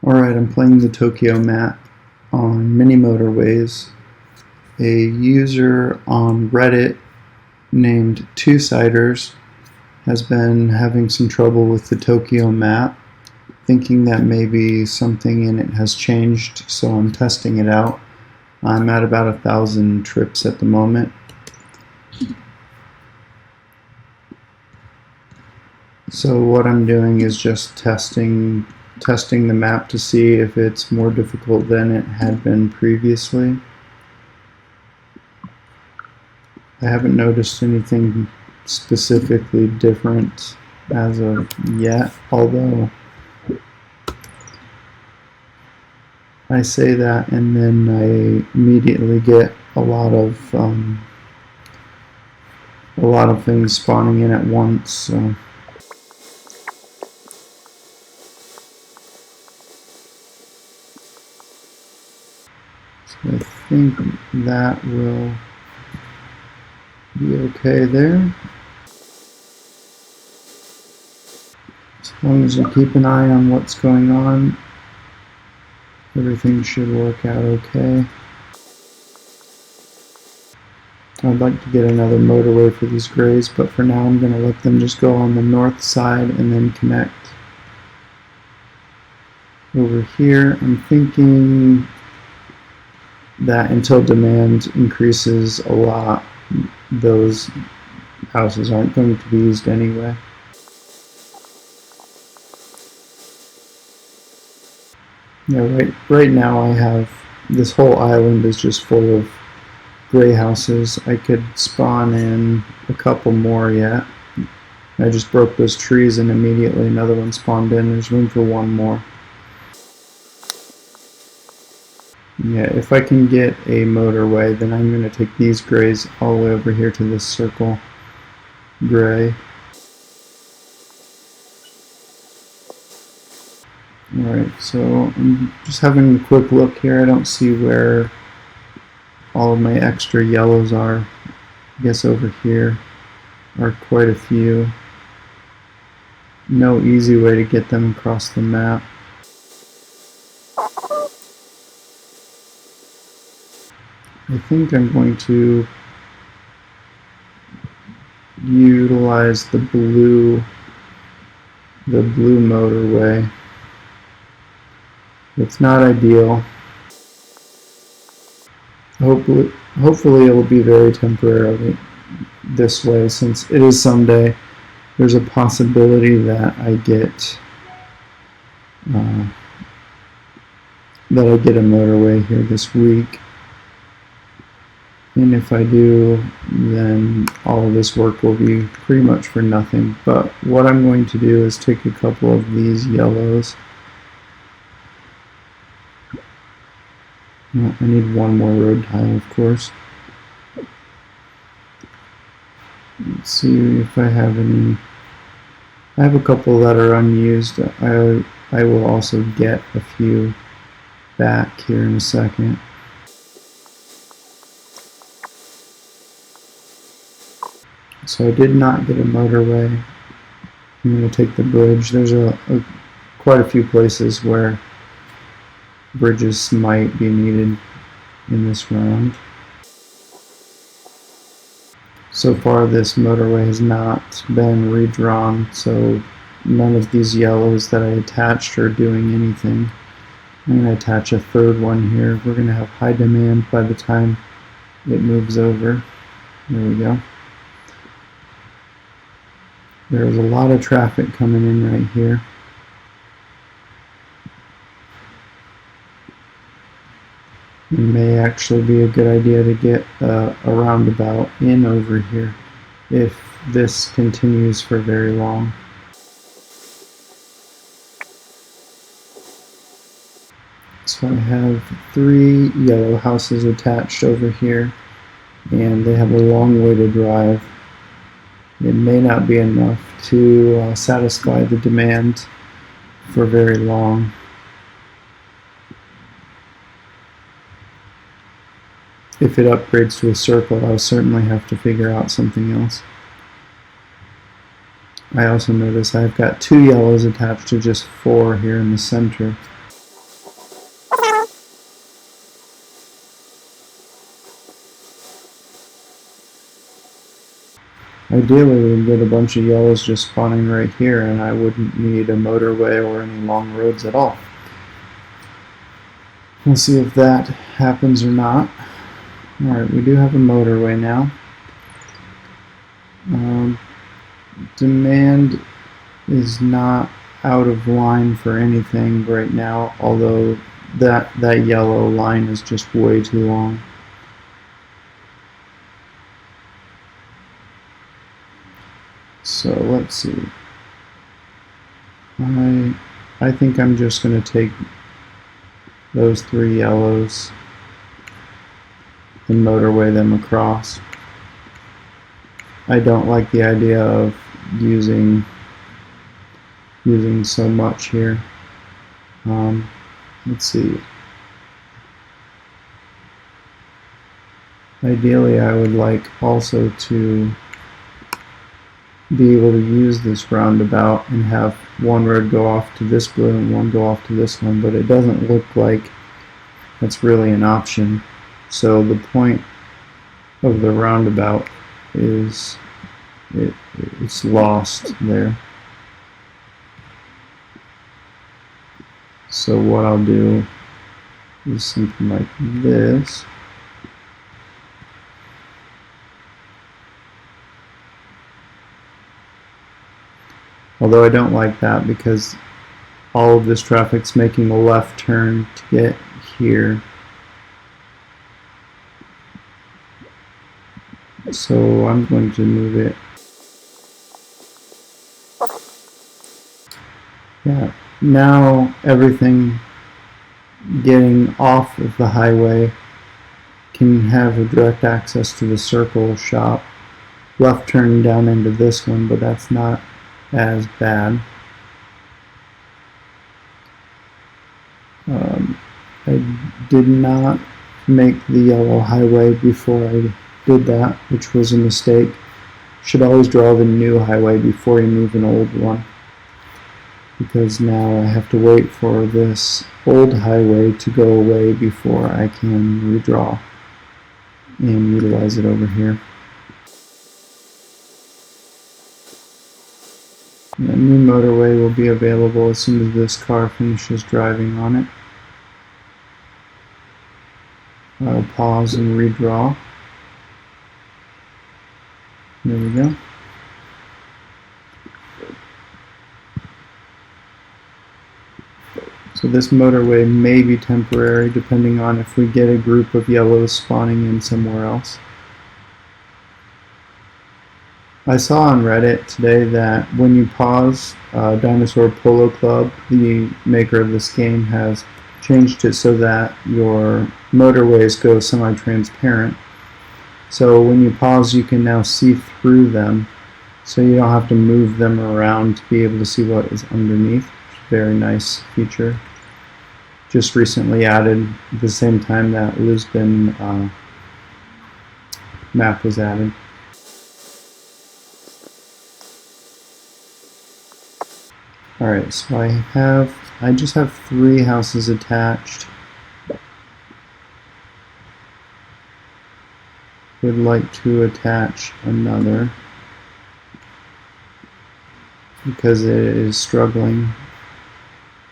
Alright, I'm playing the Tokyo map on Mini Motorways. A user on Reddit named Two-Siders has been having some trouble with the Tokyo map, thinking that maybe something in it has changed, so I'm testing it out. I'm at about 1,000 trips at the moment. So what I'm doing is just testing the map to see if it's more difficult than it had been previously. I haven't noticed anything specifically different as of yet, although I say that and then I immediately get a lot of things spawning in at once. So I think that will be okay there. As long as you keep an eye on what's going on, everything should work out okay. I'd like to get another motorway for these grays, but for now I'm going to let them just go on the north side and then connect. Over here, I'm thinking that until demand increases a lot, those houses aren't going to be used anyway. Yeah, right now I have this whole island is just full of gray houses. I could spawn in a couple more yet. I just broke those trees and immediately another one spawned in. There's room for one more. Yeah, if I can get a motorway, then I'm going to take these grays all the way over here to this circle gray. Alright, so I'm just having a quick look here. I don't see where all of my extra yellows are. I guess over here are quite a few. No easy way to get them across the map. I think I'm going to utilize the blue motorway. It's not ideal. Hopefully it will be very temporarily this way, since it is Sunday. There's a possibility that I get a motorway here this week. And if I do, then all of this work will be pretty much for nothing. But what I'm going to do is take a couple of these yellows. Well, I need one more road tile, of course. Let's see if I have any. I have a couple that are unused. I will also get a few back here in a second. So I did not get a motorway. I'm going to take the bridge. There's quite a few places where bridges might be needed in this round. So far this motorway has not been redrawn, so none of these yellows that I attached are doing anything. I'm going to attach a third one here. We're going to have high demand by the time it moves over. There we go. There's a lot of traffic coming in right here. It may actually be a good idea to get a roundabout in over here if this continues for very long. So I have 3 yellow houses attached over here, and they have a long way to drive. It may not be enough to satisfy the demand for very long. If it upgrades to a circle, I'll certainly have to figure out something else. I also notice I've got 2 yellows attached to just 4 here in the center. Ideally, we'd get a bunch of yellows just spawning right here, and I wouldn't need a motorway or any long roads at all. We'll see if that happens or not. Alright, we do have a motorway now. Demand is not out of line for anything right now, although that yellow line is just way too long. So let's see. I think I'm just going to take those 3 yellows and motorway them across. I don't like the idea of using so much here. Let's see. Ideally, I would like also to be able to use this roundabout and have one road go off to this blue and one go off to this one, but it doesn't look like that's really an option. So the point of the roundabout is it's lost there. So what I'll do is something like this. Although I don't like that because all of this traffic's making a left turn to get here. So I'm going to move it. Yeah, now everything getting off of the highway can have a direct access to the circle shop. Left turn down into this one, but that's not as bad. I did not make the yellow highway before I did that, which was a mistake. Should always draw the new highway before you move an old one, because now I have to wait for this old highway to go away before I can redraw and utilize it over here. The new motorway will be available as soon as this car finishes driving on it. I'll pause and redraw. There we go. So this motorway may be temporary depending on if we get a group of yellows spawning in somewhere else. I saw on Reddit today that when you pause, Dinosaur Polo Club, the maker of this game, has changed it so that your motorways go semi-transparent. So when you pause, you can now see through them, so you don't have to move them around to be able to see what is underneath. Very nice feature. Just recently added at the same time that Lisbon map was added. Alright, so I just have 3 houses attached. Would like to attach another because it is struggling.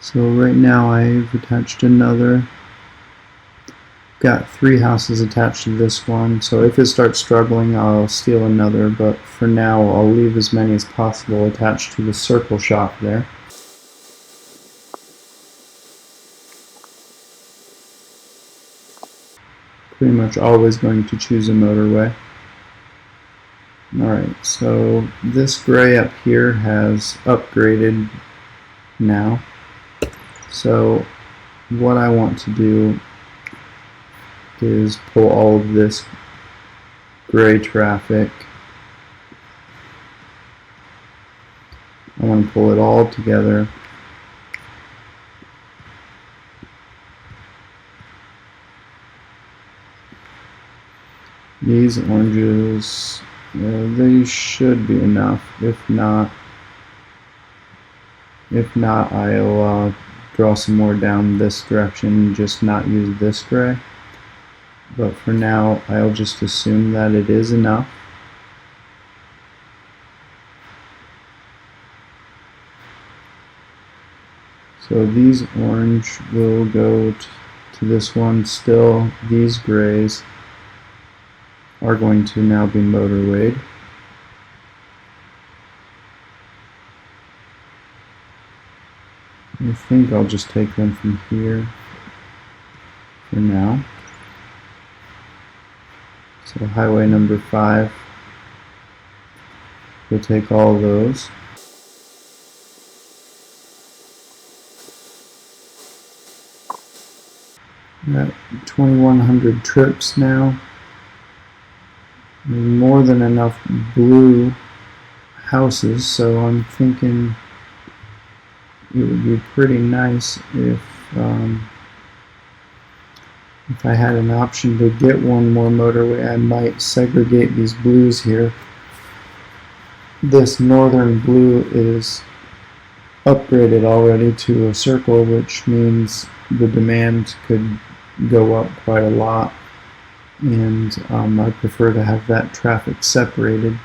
So right now I've attached another. Got 3 houses attached to this one, so if it starts struggling I'll steal another, but for now I'll leave as many as possible attached to the circle shop there. Pretty much always going to choose a motorway. Alright, so this gray up here has upgraded now. So what I want to do is pull all of this gray traffic. I want to pull it all together. These oranges, they should be enough. If not I'll draw some more down this direction, just not use this gray. But for now, I'll just assume that it is enough. So these orange will go to this one still. These grays are going to now be motorwayed. I think I'll just take them from here for now. So highway number 5, we'll take all of those. Got 2,100 trips now. There's more than enough blue houses, so I'm thinking it would be pretty nice if I had an option to get one more motorway. I might segregate these blues here. This northern blue is upgraded already to a circle, which means the demand could go up quite a lot, and I prefer to have that traffic separated.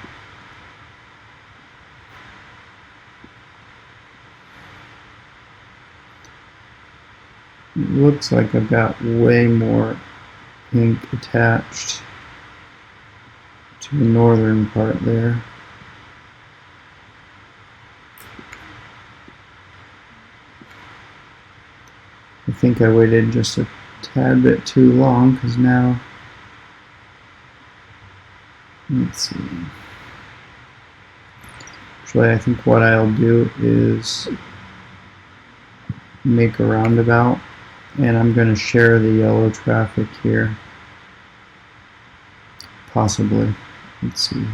It looks like I've got way more pink attached to the northern part there. I think I waited just a tad bit too long, because now, let's see. Actually, I think what I'll do is make a roundabout, and I'm going to share the yellow traffic here. Possibly. Let's see.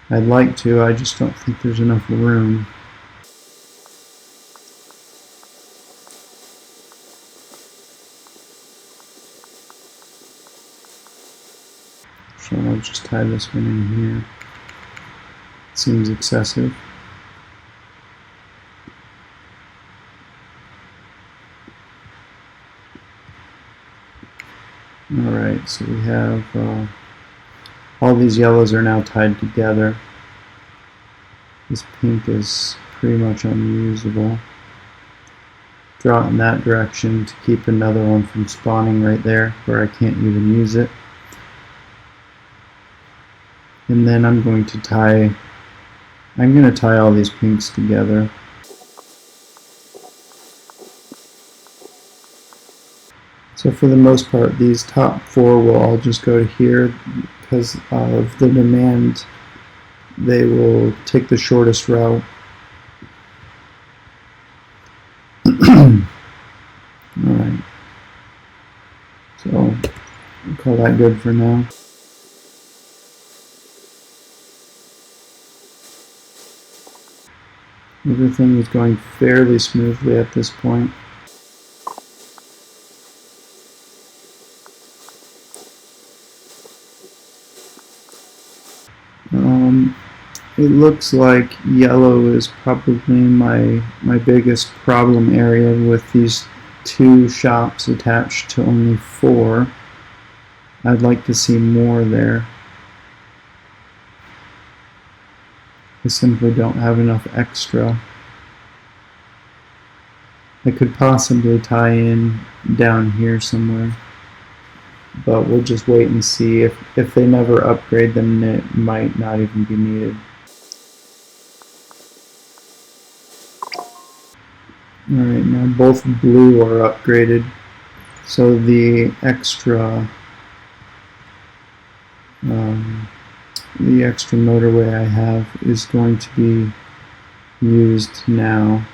I'd like to, I just don't think there's enough room. So I'll just tie this one in here. It seems excessive. Alright, so we have all these yellows are now tied together. This pink is pretty much unusable. Draw it in that direction to keep another one from spawning right there where I can't even use it. And then I'm going to tie all these pinks together. So for the most part, these top 4 will all just go to here. Because of the demand, they will take the shortest route. Alright. So, we'll call that good for now. Everything is going fairly smoothly at this point. It looks like yellow is probably my biggest problem area with these 2 shops attached to only 4. I'd like to see more there. I simply don't have enough extra. I could possibly tie in down here somewhere, but we'll just wait and see. If they never upgrade them, it might not even be needed. Alright, now both blue are upgraded, so the extra motorway I have is going to be used now.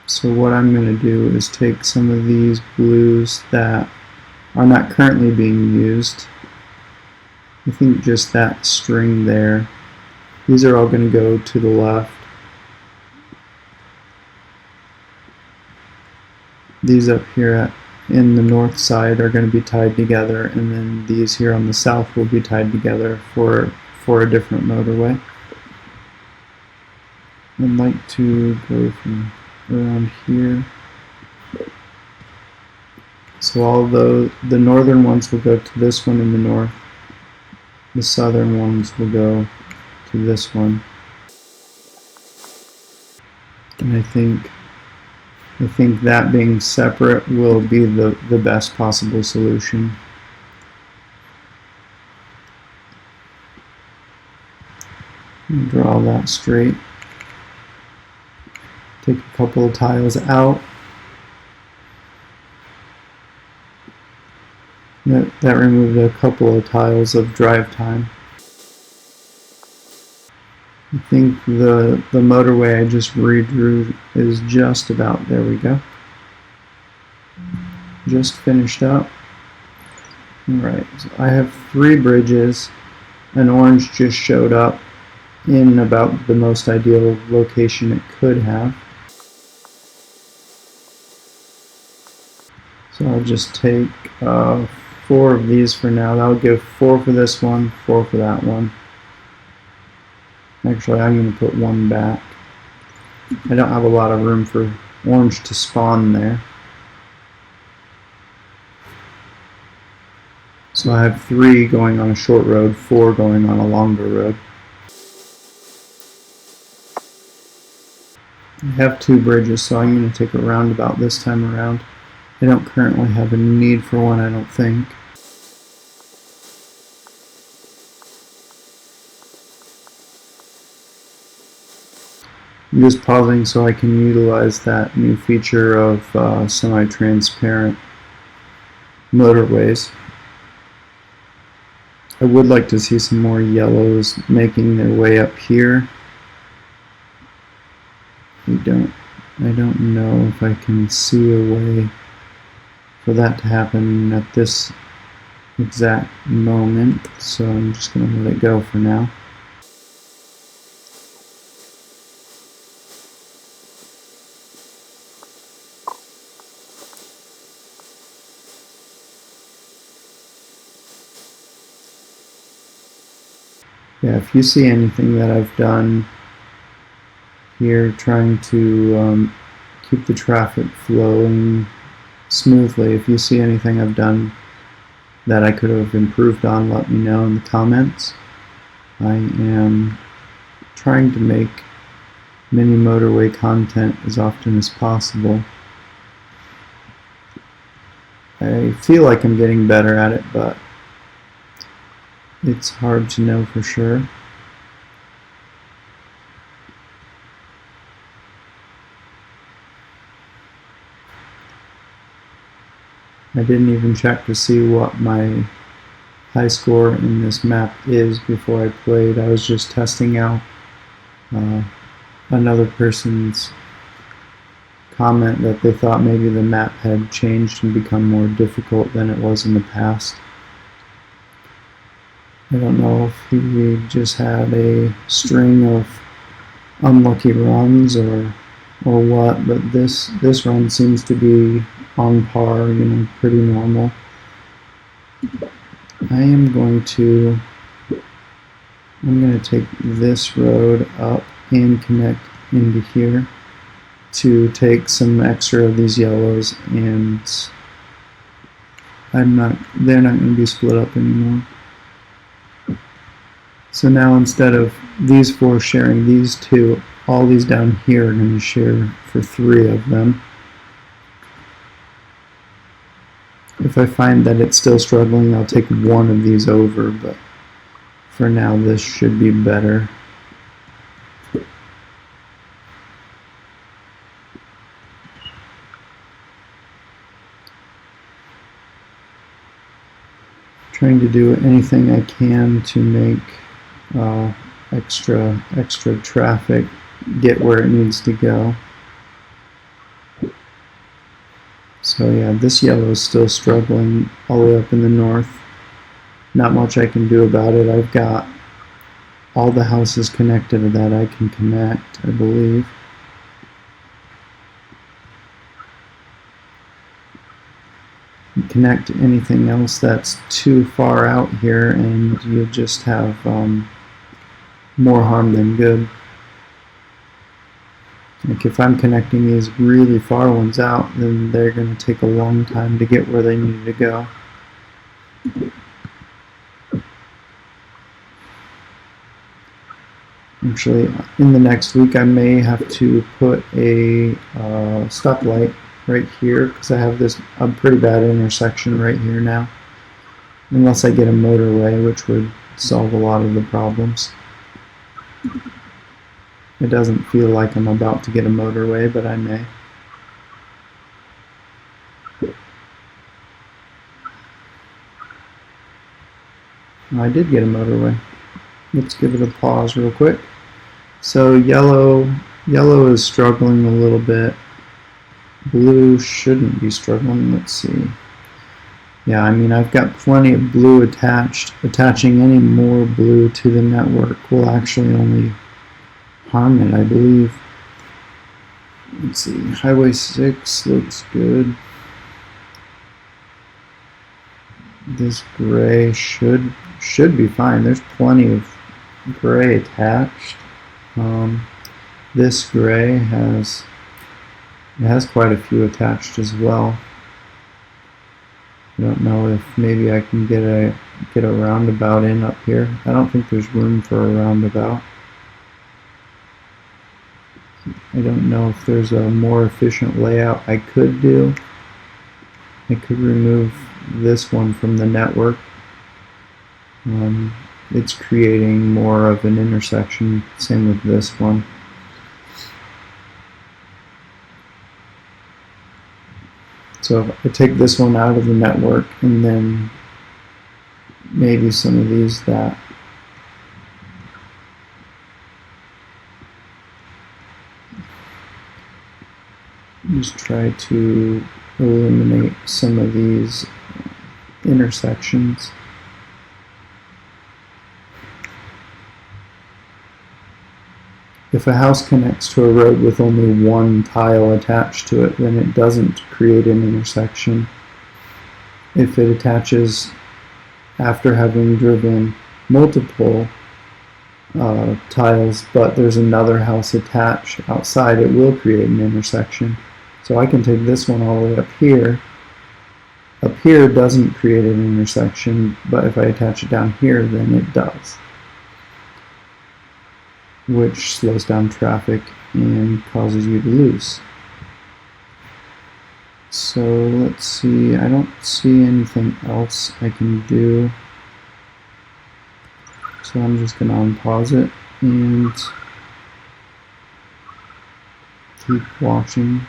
So what I'm going to do is take some of these blues that are not currently being used. I think just that string there. These are all going to go to the left. These up here in the north side are going to be tied together, and then these here on the south will be tied together for a different motorway. I'd like to go from around here. So all the northern ones will go to this one in the north, the southern ones will go to this one. And I think that being separate will be the best possible solution. Draw that straight. Take a couple of tiles out. That removed a couple of tiles of drive time. I think the motorway I just redrew is just about, there we go. Just finished up. Alright, so I have 3 bridges. An orange just showed up in about the most ideal location it could have. So I'll just take 4 of these for now. That'll give 4 for this one, 4 for that one. Actually, I'm going to put 1 back. I don't have a lot of room for orange to spawn there. So I have 3 going on a short road, 4 going on a longer road. I have 2 bridges, so I'm going to take a roundabout this time around. I don't currently have a need for one, I don't think. I'm just pausing so I can utilize that new feature of semi-transparent motorways. I would like to see some more yellows making their way up here. I don't know if I can see a way for that to happen at this exact moment, so I'm just going to let it go for now. Yeah, if you see anything that I've done here trying to keep the traffic flowing smoothly, if you see anything I've done that I could have improved on, let me know in the comments. I am trying to make Mini Motorway content as often as possible. I feel like I'm getting better at it, but it's hard to know for sure. I didn't even check to see what my high score in this map is before I played. I was just testing out another person's comment that they thought maybe the map had changed and become more difficult than it was in the past. I don't know if he just had a string of unlucky runs or what, but this run seems to be on par, you know, pretty normal. I'm going to take this road up and connect into here to take some extra of these yellows, and they're not going to be split up anymore. So now instead of these 4 sharing these 2, all these down here are going to share for 3 of them. If I find that it's still struggling, I'll take 1 of these over, but for now this should be better. Trying to do anything I can to make extra traffic get where it needs to go. So yeah, this yellow is still struggling all the way up in the north. Not much I can do about it. I've got all the houses connected that I can connect, I believe. Connect anything else that's too far out here and you'll just have more harm than good. Like if I'm connecting these really far ones out, then they're going to take a long time to get where they need to go. Actually, in the next week I may have to put a stoplight right here because I have a pretty bad intersection right here now. Unless I get a motorway, which would solve a lot of the problems. It doesn't feel like I'm about to get a motorway, but I may. I did get a motorway. Let's give it a pause real quick. So yellow is struggling a little bit. Blue shouldn't be struggling. Let's see. Yeah, I mean, I've got plenty of blue attached. Attaching any more blue to the network will actually only harm it, I believe. Let's see. Highway 6 looks good. This gray should be fine. There's plenty of gray attached. This gray has quite a few attached as well. I don't know if maybe I can get a roundabout in up here. I don't think there's room for a roundabout. I don't know if there's a more efficient layout I could do. I could remove this one from the network. It's creating more of an intersection. Same with this one. So if I take this one out of the network and then maybe some of these that just try to eliminate some of these intersections. If a house connects to a road with only one tile attached to it, then it doesn't create an intersection. If it attaches after having driven multiple tiles, but there's another house attached outside, it will create an intersection. So I can take this one all the way up here. Up here doesn't create an intersection, but if I attach it down here, then it does, which slows down traffic and causes you to lose. So let's see, I don't see anything else I can do. So I'm just going to unpause it and keep watching.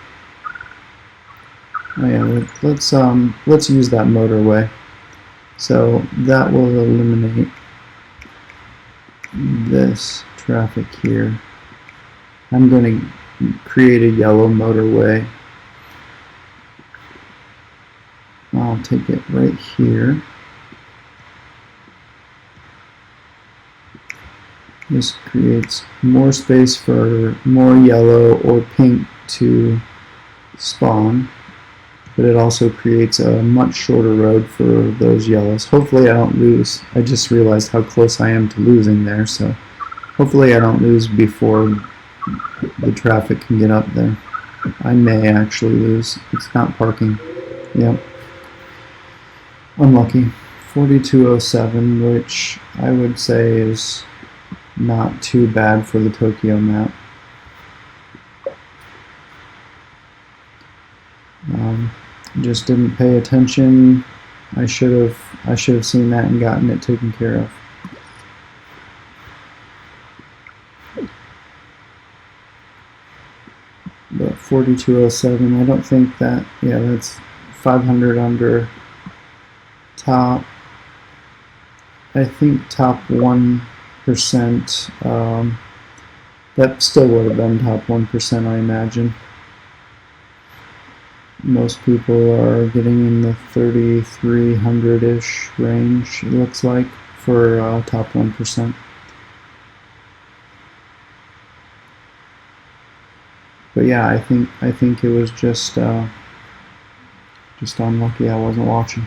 Oh yeah, let's use that motorway. So that will eliminate this traffic here. I'm going to create a yellow motorway. I'll take it right here. This creates more space for more yellow or pink to spawn, but it also creates a much shorter road for those yellows. Hopefully I don't lose. I just realized how close I am to losing there, so hopefully I don't lose before the traffic can get up there. I may actually lose. It's not parking. Yep. Unlucky. 4207, which I would say is not too bad for the Tokyo map. Just didn't pay attention. I should have seen that and gotten it taken care of. But 4207, I don't think that, yeah, that's 500 under top. I think top 1%, that still would have been top 1%, I imagine. Most people are getting in the 3,300-ish range, it looks like, for top 1%. But yeah, I think it was just unlucky I wasn't watching.